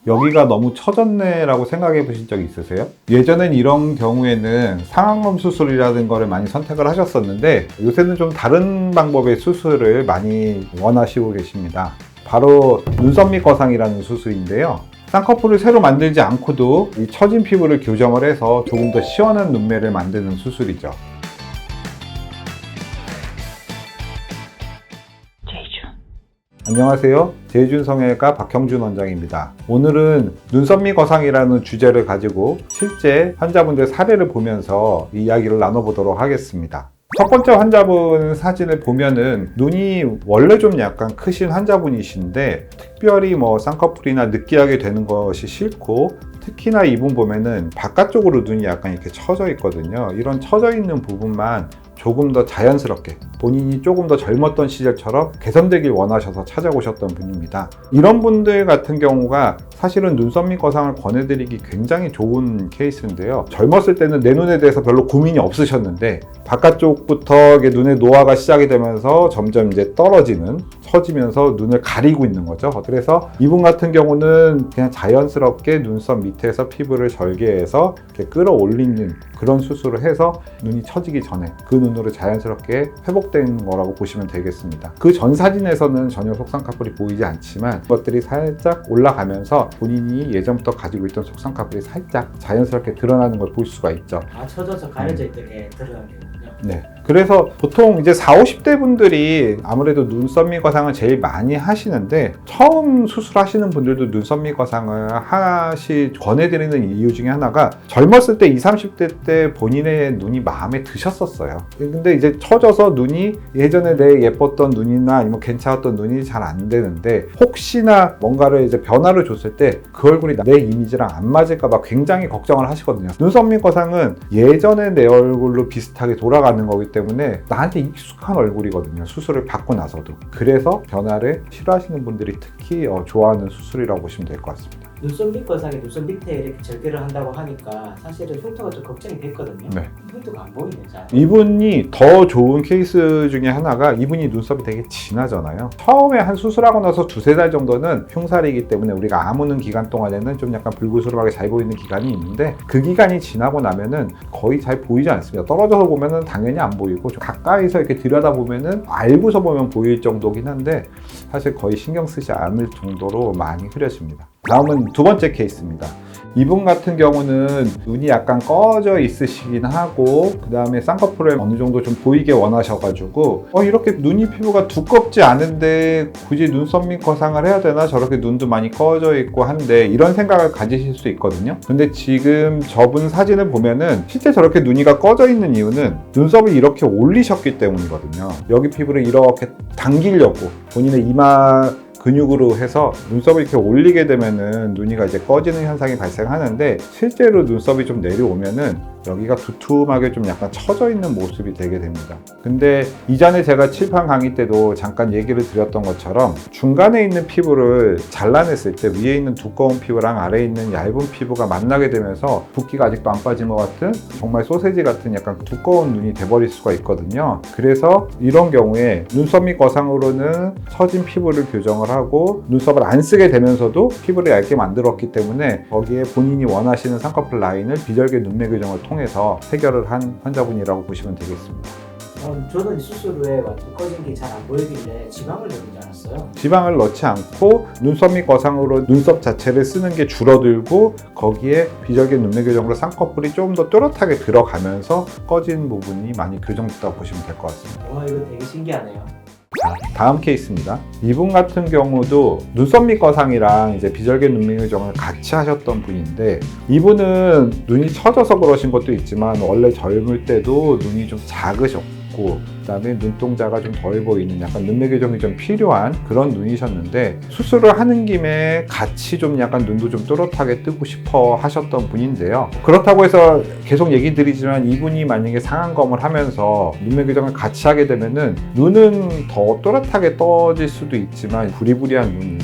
여기가 너무 처졌네 라고 생각해 보신 적 있으세요? 예전엔 이런 경우에는 상안검 수술이라는 거를 많이 선택을 하셨었는데 요새는 좀 다른 방법의 수술을 많이 원하시고 계십니다. 바로 눈썹 밑 거상이라는 수술인데요. 쌍꺼풀을 새로 만들지 않고도 이 처진 피부를 교정을 해서 조금 더 시원한 눈매를 만드는 수술이죠. 안녕하세요. 제이준 성형외과 박형준 원장입니다. 오늘은 눈썹 밑 거상이라는 주제를 가지고 실제 환자분들 사례를 보면서 이야기를 나눠보도록 하겠습니다. 첫 번째 환자분 사진을 보면은 눈이 원래 좀 약간 크신 환자분이신데 특별히 쌍꺼풀이나 느끼하게 되는 것이 싫고 특히나 이분 보면은 바깥쪽으로 눈이 약간 이렇게 처져 있거든요. 이런 처져 있는 부분만 조금 더 자연스럽게 본인이 조금 더 젊었던 시절처럼 개선되길 원하셔서 찾아오셨던 분입니다. 이런 분들 같은 경우가 사실은 눈썹 밑 거상을 권해드리기 굉장히 좋은 케이스인데요. 젊었을 때는 내 눈에 대해서 별로 고민이 없으셨는데 바깥쪽부터 눈의 노화가 시작이 되면서 점점 이제 떨어지는, 처지면서 눈을 가리고 있는 거죠. 그래서 이분 같은 경우는 그냥 자연스럽게 눈썹 밑에서 피부를 절개해서 이렇게 끌어올리는 그런 수술을 해서 눈이 처지기 전에 그 눈으로 자연스럽게 회복된 거라고 보시면 되겠습니다. 그 전 사진에서는 전혀 속쌍꺼풀이 보이지 않지만 그것들이 살짝 올라가면서 본인이 예전부터 가지고 있던 속쌍꺼풀이 살짝 자연스럽게 드러나는 걸 볼 수가 있죠. 처져서 가려져 있던 게 드러나는군요. 네. 그래서 보통 이제 40, 50대 분들이 아무래도 눈썹 밑 거상을 제일 많이 하시는데 처음 수술하시는 분들도 눈썹 밑 거상을 권해드리는 이유 중에 하나가 젊었을 때 20, 30대 때 본인의 눈이 마음에 드셨었어요. 근데 이제 처져서 눈이 예전에 내 예뻤던 눈이나 아니면 괜찮았던 눈이 잘 안 되는데 혹시나 뭔가를 이제 변화를 줬을 때 그 얼굴이 내 이미지랑 안 맞을까봐 굉장히 걱정을 하시거든요. 눈썹 밑 거상은 예전에 내 얼굴로 비슷하게 돌아가는 거기 때문에 나한테 익숙한 얼굴이거든요. 수술을 받고 나서도. 그래서 변화를 싫어하시는 분들이 특히 좋아하는 수술이라고 보시면 될 것 같습니다. 눈썹 밑 거상에 눈썹 밑에 이렇게 절개를 한다고 하니까 사실은 흉터가 좀 걱정이 됐거든요. 네. 흉터가 안 보이네, 잘. 이분이 더 좋은 케이스 중에 하나가 이분이 눈썹이 되게 진하잖아요. 처음에 한 수술하고 나서 2-3달 정도는 흉살이기 때문에 우리가 아무는 기간 동안에는 좀 약간 불구스름하게 잘 보이는 기간이 있는데 그 기간이 지나고 나면은 거의 잘 보이지 않습니다. 떨어져서 보면은 당연히 안 보이고 좀 가까이서 이렇게 들여다보면은 알고서 보면 보일 정도긴 한데 사실 거의 신경 쓰지 않을 정도로 많이 흐려집니다. 다음은 두 번째 케이스입니다. 이분 같은 경우는 눈이 약간 꺼져 있으시긴 하고 그 다음에 쌍꺼풀을 어느 정도 좀 보이게 원하셔가지고 이렇게 눈이 피부가 두껍지 않은데 굳이 눈썹 밑 거상을 해야 되나? 저렇게 눈도 많이 꺼져 있고 한데 이런 생각을 가지실 수 있거든요. 근데 지금 저분 사진을 보면은 실제 저렇게 눈이가 꺼져 있는 이유는 눈썹을 이렇게 올리셨기 때문이거든요. 여기 피부를 이렇게 당기려고 본인의 이마 근육으로 해서 눈썹을 이렇게 올리게 되면은 눈이가 이제 꺼지는 현상이 발생하는데 실제로 눈썹이 좀 내려오면은 여기가 두툼하게 좀 약간 처져 있는 모습이 되게 됩니다. 근데 이전에 제가 칠판 강의 때도 잠깐 얘기를 드렸던 것처럼 중간에 있는 피부를 잘라냈을 때 위에 있는 두꺼운 피부랑 아래에 있는 얇은 피부가 만나게 되면서 붓기가 아직도 안 빠진 것 같은 정말 소세지 같은 약간 두꺼운 눈이 돼버릴 수가 있거든요. 그래서 이런 경우에 눈썹 밑 거상으로는 처진 피부를 교정을 하고 눈썹을 안 쓰게 되면서도 피부를 얇게 만들었기 때문에 거기에 본인이 원하시는 쌍꺼풀 라인을 비절개 눈매 교정을 통해서 해결을 한 환자분이라고 보시면 되겠습니다. 저는 수술 후에 완전 꺼진 게 잘 안 보이길래 지방을 넣는 줄 알았어요. 지방을 넣지 않고 눈썹 밑 거상으로 눈썹 자체를 쓰는 게 줄어들고 거기에 비절개 눈매 교정으로 쌍꺼풀이 조금 더 또렷하게 들어가면서 꺼진 부분이 많이 교정됐다고 보시면 될 것 같습니다. 와, 이거 되게 신기하네요. 자, 다음 케이스입니다. 이분 같은 경우도 눈썹 밑 거상이랑 이제 비절개 눈매 교정을 같이 하셨던 분인데 이분은 눈이 처져서 그러신 것도 있지만 원래 젊을 때도 눈이 좀 작으셨고 그다음에 눈동자가 좀 덜 보이는 약간 눈매 교정이 좀 필요한 그런 눈이셨는데 수술을 하는 김에 같이 좀 약간 눈도 좀 또렷하게 뜨고 싶어 하셨던 분인데요. 그렇다고 해서 계속 얘기 드리지만 이분이 만약에 상안검을 하면서 눈매 교정을 같이 하게 되면은 눈은 더 또렷하게 떠질 수도 있지만 부리부리한 눈이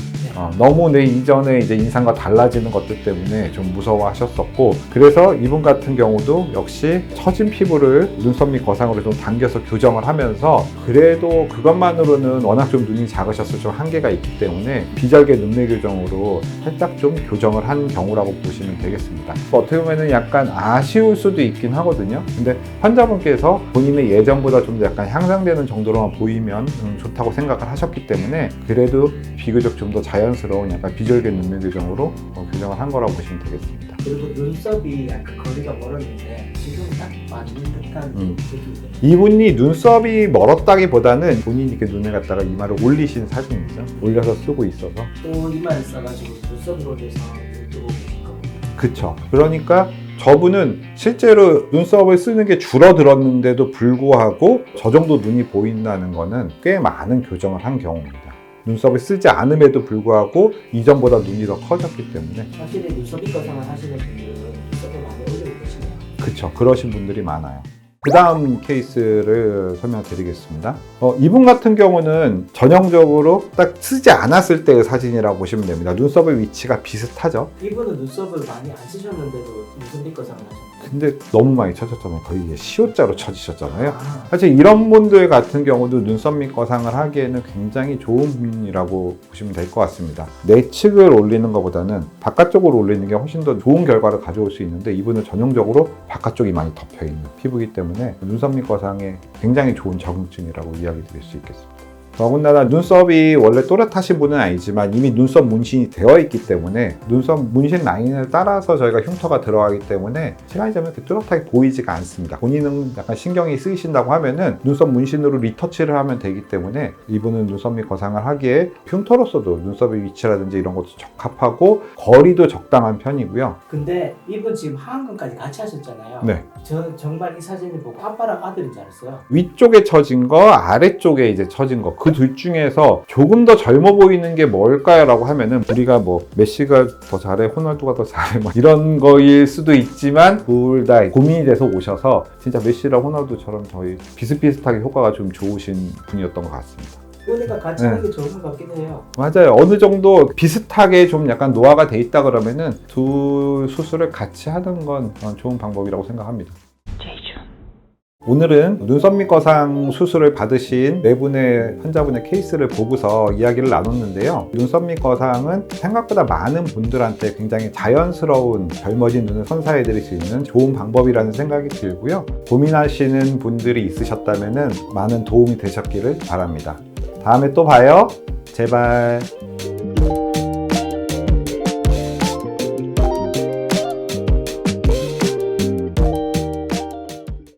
너무 내 이전에 이제 인상과 달라지는 것들 때문에 좀 무서워하셨었고, 그래서 이분 같은 경우도 역시 처진 피부를 눈썹 및 거상으로 좀 당겨서 교정을 하면서, 그래도 그것만으로는 워낙 좀 눈이 작으셔서 좀 한계가 있기 때문에 비절개 눈매 교정으로 살짝 좀 교정을 한 경우라고 보시면 되겠습니다. 어떻게 보면은 약간 아쉬울 수도 있긴 하거든요. 근데 환자분께서 본인의 예전보다 좀 더 약간 향상되는 정도로만 보이면 좋다고 생각을 하셨기 때문에, 그래도 비교적 좀 더 자연스러운 약간 비절개 눈매 교정으로 교정을 한 거라고 보시면 되겠습니다. 그리고 눈썹이 약간 거리가 멀었는데 지금 딱 맞는 듯한 느낌이에요. 이분이 눈썹이 멀었다기보다는 본인이 이렇게 눈에 갖다가 이마를 올리신 사진이죠. 올려서 쓰고 있어서. 또 이마를 써가지고 눈썹을 올려서 눈 뜨고 계실 겁니다. 그쵸. 그러니까 저분은 실제로 눈썹을 쓰는 게 줄어들었는데도 불구하고 저 정도 눈이 보인다는 거는 꽤 많은 교정을 한 경우입니다. 눈썹을 쓰지 않음에도 불구하고 이전보다 눈이 더 커졌기 때문에. 확실히 눈썹 입거상을 하시는 분들은 눈썹을 많이 올리고 계시네요. 그쵸. 그러신 분들이 많아요. 그 다음 케이스를 설명드리겠습니다. 이분 같은 경우는 전형적으로 딱 쓰지 않았을 때의 사진이라고 보시면 됩니다. 눈썹의 위치가 비슷하죠. 이분은 눈썹을 많이 안 쓰셨는데도 눈썹 입거상을 하셨네요. 근데 너무 많이 쳐졌잖아요. 거의 시옷자로 쳐지셨잖아요. 아, 사실 이런 분들 같은 경우도 눈썹 밑 거상을 하기에는 굉장히 좋은 분이라고 보시면 될 것 같습니다. 내측을 올리는 것보다는 바깥쪽으로 올리는 게 훨씬 더 좋은 결과를 가져올 수 있는데, 이분은 전형적으로 바깥쪽이 많이 덮여있는 피부이기 때문에 눈썹 밑 거상에 굉장히 좋은 적응증이라고 이야기 드릴 수 있겠습니다. 더군다나 눈썹이 원래 또렷하신 분은 아니지만 이미 눈썹 문신이 되어 있기 때문에, 눈썹 문신 라인을 따라서 저희가 흉터가 들어가기 때문에 시간이 지나면 이렇게 또렷하게 보이지가 않습니다. 본인은 약간 신경이 쓰이신다고 하면은 눈썹 문신으로 리터치를 하면 되기 때문에, 이분은 눈썹 및 거상을 하기에 흉터로서도 눈썹의 위치라든지 이런 것도 적합하고 거리도 적당한 편이고요. 근데 이분 지금 하안검까지 같이 하셨잖아요. 네. 저 정말 이 사진을 보고 아빠랑 아들인 줄 알았어요. 위쪽에 처진 거, 아래쪽에 이제 처진 거, 그 둘 중에서 조금 더 젊어 보이는 게 뭘까요? 라고 하면은, 우리가 뭐 메시가 더 잘해, 호날두가 더 잘해, 뭐 이런 거일 수도 있지만, 둘 다 고민이 돼서 오셔서 진짜 메시랑 호날두처럼 저희 비슷비슷하게 효과가 좀 좋으신 분이었던 것 같습니다. 그러니까 같이 하는 게 좋은 것 같긴 해요. 맞아요. 어느 정도 비슷하게 좀 약간 노화가 돼 있다 그러면은 두 수술을 같이 하는 건 좋은 방법이라고 생각합니다. 오늘은 눈썹 밑 거상 수술을 받으신 네 분의 환자분의 케이스를 보고서 이야기를 나눴는데요. 눈썹 밑 거상은 생각보다 많은 분들한테 굉장히 자연스러운 젊어진 눈을 선사해 드릴 수 있는 좋은 방법이라는 생각이 들고요. 고민하시는 분들이 있으셨다면 많은 도움이 되셨기를 바랍니다. 다음에 또 봐요. 제발.